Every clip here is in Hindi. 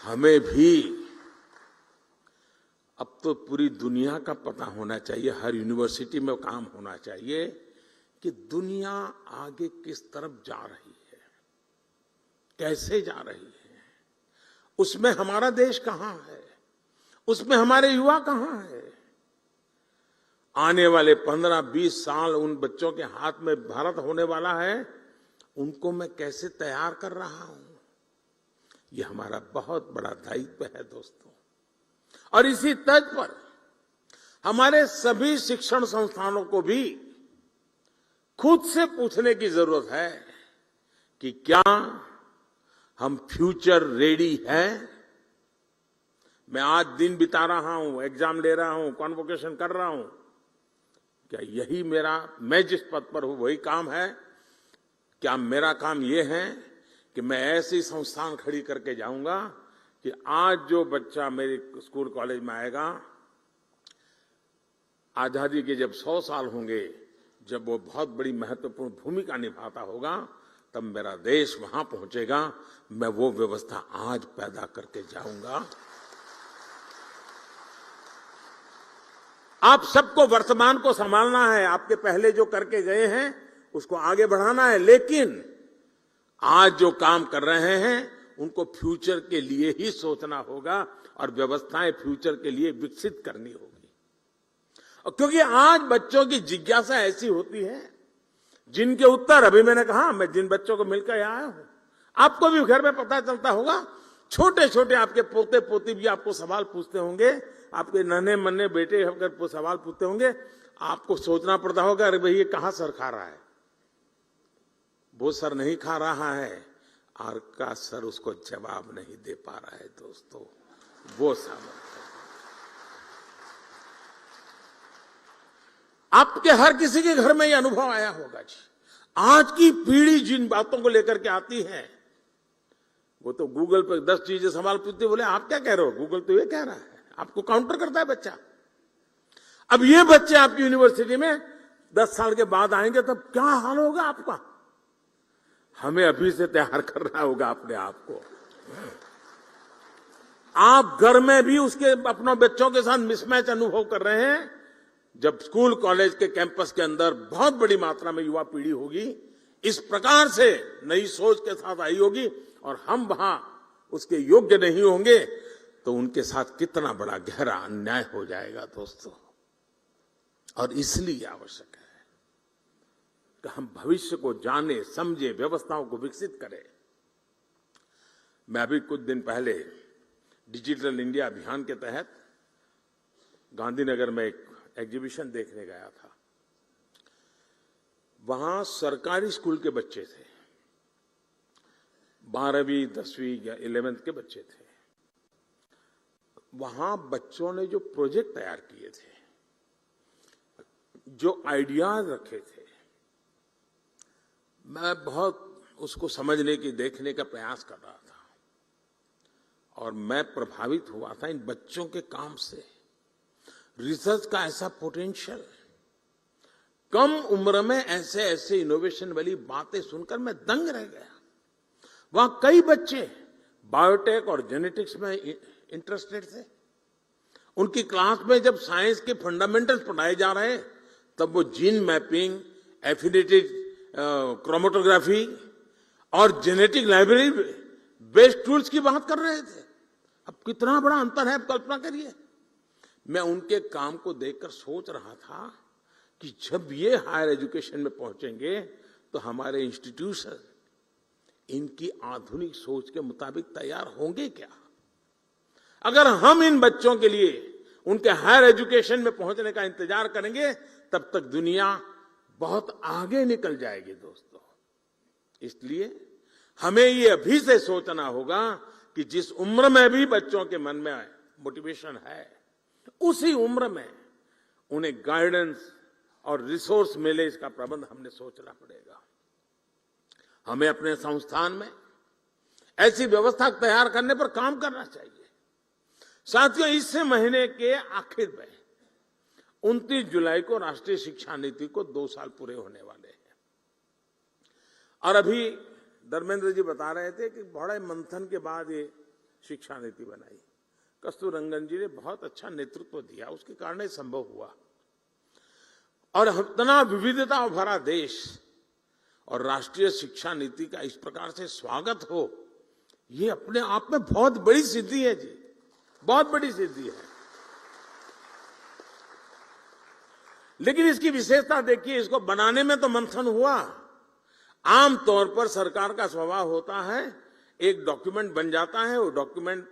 हमें भी अब तो पूरी दुनिया का पता होना चाहिए, हर यूनिवर्सिटी में काम होना चाहिए कि दुनिया आगे किस तरफ जा रही है, कैसे जा रही है, उसमें हमारा देश कहां है, उसमें हमारे युवा कहां है। आने वाले 15-20 साल उन बच्चों के हाथ में भारत होने वाला है, उनको मैं कैसे तैयार कर रहा हूं, ये हमारा बहुत बड़ा दायित्व है दोस्तों। और इसी तर्ज पर हमारे सभी शिक्षण संस्थानों को भी खुद से पूछने की जरूरत है कि क्या हम फ्यूचर रेडी हैं। मैं आज दिन बिता रहा हूं, एग्जाम ले रहा हूं, कॉन्वोकेशन कर रहा हूं, क्या यही मैं जिस पद पर हूं वही काम है? क्या मेरा काम यह है कि मैं ऐसी संस्थान खड़ी करके जाऊंगा कि आज जो बच्चा मेरे स्कूल कॉलेज में आएगा, आजादी के जब 100 साल होंगे, जब वो बहुत बड़ी महत्वपूर्ण भूमिका निभाता होगा, तब मेरा देश वहां पहुंचेगा। मैं वो व्यवस्था आज पैदा करके जाऊंगा। आप सबको वर्तमान को संभालना है, आपके पहले जो करके गए हैं उसको आगे बढ़ाना है, लेकिन आज जो काम कर रहे हैं उनको फ्यूचर के लिए ही सोचना होगा और व्यवस्थाएं फ्यूचर के लिए विकसित करनी होगी। और क्योंकि आज बच्चों की जिज्ञासा ऐसी होती है जिनके उत्तर, अभी मैंने कहा, मैं जिन बच्चों को मिलकर आया हूं, आपको भी घर में पता चलता होगा, छोटे छोटे आपके पोते पोती भी आपको सवाल पूछते होंगे, आपके नन्हे मन्ने बेटे अगर सवाल पूछते होंगे, आपको सोचना पड़ता होगा, अरे भाई ये कहां सर खा रहा है, वो सर नहीं खा रहा है, और का सर उसको जवाब नहीं दे पा रहा है। दोस्तों, वो सामर्थ्य आपके हर किसी के घर में ये अनुभव आया होगा जी। आज की पीढ़ी जिन बातों को लेकर के आती है, वो तो गूगल पर 10 चीजें सवाल पूछते, बोले आप क्या कह रहे हो, गूगल तो ये कह रहा है, आपको काउंटर करता है बच्चा। अब ये बच्चे आपकी यूनिवर्सिटी में 10 साल के बाद आएंगे, तब क्या हाल होगा आपका? हमें अभी से तैयार करना होगा अपने आप को। आप घर में भी उसके अपने बच्चों के साथ मिसमैच अनुभव कर रहे हैं। जब स्कूल कॉलेज के कैंपस के अंदर बहुत बड़ी मात्रा में युवा पीढ़ी होगी, इस प्रकार से नई सोच के साथ आई होगी, और हम वहां उसके योग्य नहीं होंगे, तो उनके साथ कितना बड़ा गहरा अन्याय हो जाएगा दोस्तों। और इसलिए आवश्यक है कि हम भविष्य को जाने, समझे, व्यवस्थाओं को विकसित करें। मैं अभी कुछ दिन पहले डिजिटल इंडिया अभियान के तहत गांधीनगर में एक एग्जीबिशन देखने गया था। वहां सरकारी स्कूल के बच्चे थे, 12वीं 10वीं या 11th के बच्चे थे। वहां बच्चों ने जो प्रोजेक्ट तैयार किए थे, जो आइडियाज रखे थे, मैं बहुत उसको समझने की, देखने का प्रयास कर रहा था, और मैं प्रभावित हुआ था इन बच्चों के काम से। रिसर्च का ऐसा पोटेंशियल, कम उम्र में ऐसे ऐसे इनोवेशन वाली बातें सुनकर मैं दंग रह गया। वहां कई बच्चे बायोटेक और जेनेटिक्स में इंटरेस्टेड थे। उनकी क्लास में जब साइंस के फंडामेंटल्स पढ़ाए जा रहे, तब वो जीन मैपिंग, एफिनिटी क्रोमेटोग्राफी और जेनेटिक लाइब्रेरी बेस्ड टूल्स की बात कर रहे थे। अब कितना बड़ा अंतर है, आप कल्पना करिए। मैं उनके काम को देखकर सोच रहा था कि जब ये हायर एजुकेशन में पहुंचेंगे, तो हमारे इंस्टीट्यूशन इनकी आधुनिक सोच के मुताबिक तैयार होंगे क्या? अगर हम इन बच्चों के लिए उनके हायर एजुकेशन में पहुंचने का इंतजार करेंगे, तब तक दुनिया बहुत आगे निकल जाएगी दोस्तों। इसलिए हमें ये अभी से सोचना होगा कि जिस उम्र में भी बच्चों के मन में मोटिवेशन है, उसी उम्र में उन्हें गाइडेंस और रिसोर्स मिले, इसका प्रबंध हमने सोचना पड़ेगा। हमें अपने संस्थान में ऐसी व्यवस्था तैयार करने पर काम करना चाहिए। साथियों, इस महीने के आखिर में 29 जुलाई को राष्ट्रीय शिक्षा नीति को 2 साल पूरे होने वाले हैं। और अभी धर्मेंद्र जी बता रहे थे कि बड़े मंथन के बाद ये शिक्षा नीति बनाई। कस्तूररंगन जी ने बहुत अच्छा नेतृत्व दिया, उसके कारण संभव हुआ। और इतना विविधता भरा देश और राष्ट्रीय शिक्षा नीति का इस प्रकार से स्वागत हो, ये अपने आप में बहुत बड़ी सिद्धि है जी, बहुत बड़ी सिद्धि है। लेकिन इसकी विशेषता देखिए, इसको बनाने में तो मंथन हुआ। आमतौर पर सरकार का स्वभाव होता है, एक डॉक्यूमेंट बन जाता है, वो डॉक्यूमेंट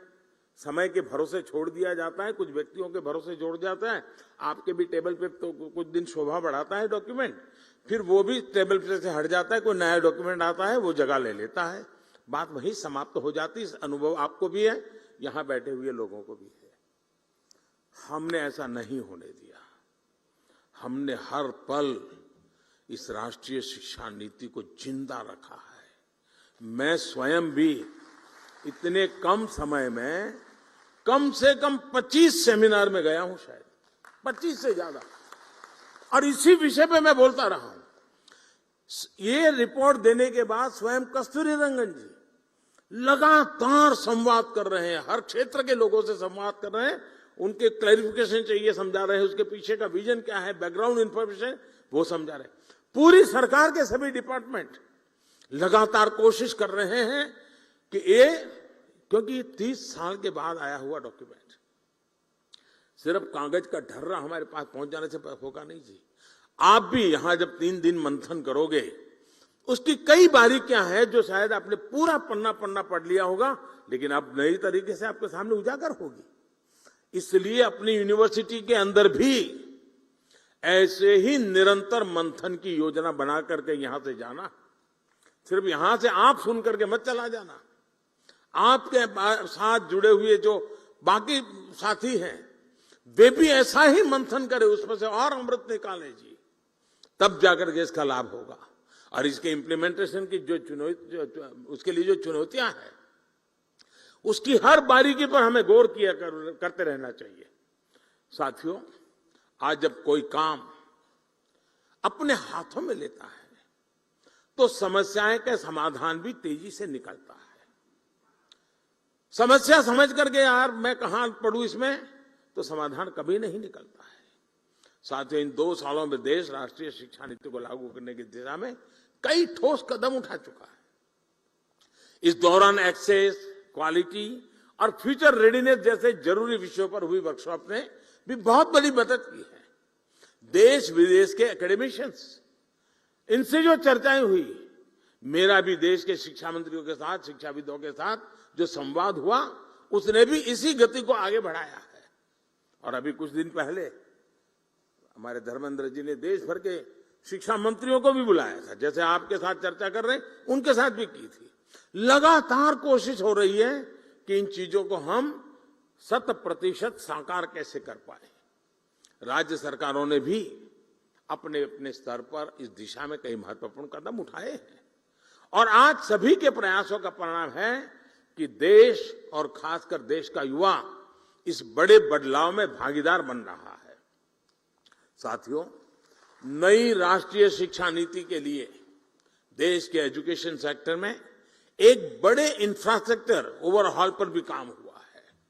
समय के भरोसे छोड़ दिया जाता है, कुछ व्यक्तियों के भरोसे जोड़ जाता है। आपके भी टेबल पे तो कुछ दिन शोभा बढ़ाता है डॉक्यूमेंट, फिर वो भी टेबल पे से हट जाता है, कोई नया डॉक्यूमेंट आता है, वो जगह ले लेता है, बात वहीं समाप्त हो जाती है। अनुभव आपको भी है, यहां बैठे हुए लोगों को भी है। हमने ऐसा नहीं होने दिया। हमने हर पल इस राष्ट्रीय शिक्षा नीति को जिंदा रखा है। मैं स्वयं भी इतने कम समय में कम से कम 25 सेमिनार में गया हूं, शायद 25 से ज्यादा, और इसी विषय पे मैं बोलता रहा हूं। ये रिपोर्ट देने के बाद स्वयं कस्तूररंगन जी लगातार संवाद कर रहे हैं, हर क्षेत्र के लोगों से संवाद कर रहे हैं, उनके क्लैरिफिकेशन चाहिए समझा रहे हैं, उसके पीछे का विजन क्या है, बैकग्राउंड इंफॉर्मेशन वो समझा रहे हैं। पूरी सरकार के सभी डिपार्टमेंट लगातार कोशिश कर रहे हैं कि ये, क्योंकि 30 साल के बाद आया हुआ डॉक्यूमेंट सिर्फ कागज का ढर्रा हमारे पास पहुंच जाने से होगा नहीं जी। आप भी यहां जब 3 दिन मंथन करोगे, उसकी कई बारीकियां हैं जो शायद आपने पूरा पन्ना पढ़ लिया होगा, लेकिन अब नई तरीके से आपके सामने उजागर होगी। इसलिए अपनी यूनिवर्सिटी के अंदर भी ऐसे ही निरंतर मंथन की योजना बना करके यहां से जाना, सिर्फ यहां से आप सुन करके मत चला जाना। आपके साथ जुड़े हुए जो बाकी साथी हैं, वे भी ऐसा ही मंथन करें, उसमें से और अमृत निकालें जी, तब जाकर के इसका लाभ होगा। और इसके इम्प्लीमेंटेशन की उसके लिए जो चुनौतियां हैं, उसकी हर बारीकी पर हमें गौर करते रहना चाहिए। साथियों, आज जब कोई काम अपने हाथों में लेता है तो समस्याएं का समाधान भी तेजी से निकलता है। समस्या समझ करके यार मैं कहां पढ़ूं इसमें, तो समाधान कभी नहीं निकलता है। साथियों, इन 2 सालों में देश राष्ट्रीय शिक्षा नीति को लागू करने की दिशा में कई ठोस कदम उठा चुका है। इस दौरान एक्सेस, क्वालिटी और फ्यूचर रेडीनेस जैसे जरूरी विषयों पर हुई वर्कशॉप ने भी बहुत बड़ी मदद की है। देश विदेश के एकेडमिशियंस, इनसे जो चर्चाएं हुई, मेरा भी देश के शिक्षा मंत्रियों के साथ, शिक्षाविदों के साथ जो संवाद हुआ, उसने भी इसी गति को आगे बढ़ाया है। और अभी कुछ दिन पहले हमारे धर्मेंद्र जी ने देश भर के शिक्षा मंत्रियों को भी बुलाया था, जैसे आपके साथ चर्चा कर रहे हैं, उनके साथ भी की थी। लगातार कोशिश हो रही है कि इन चीजों को हम 100% साकार कैसे कर पाए। राज्य सरकारों ने भी अपने अपने स्तर पर इस दिशा में कई महत्वपूर्ण कदम उठाए हैं, और आज सभी के प्रयासों का परिणाम है कि देश और खासकर देश का युवा इस बड़े बदलाव में भागीदार बन रहा है। साथियों, नई राष्ट्रीय शिक्षा नीति के लिए देश के एजुकेशन सेक्टर में एक बड़े इंफ्रास्ट्रक्चर ओवरहॉल पर भी काम हुआ।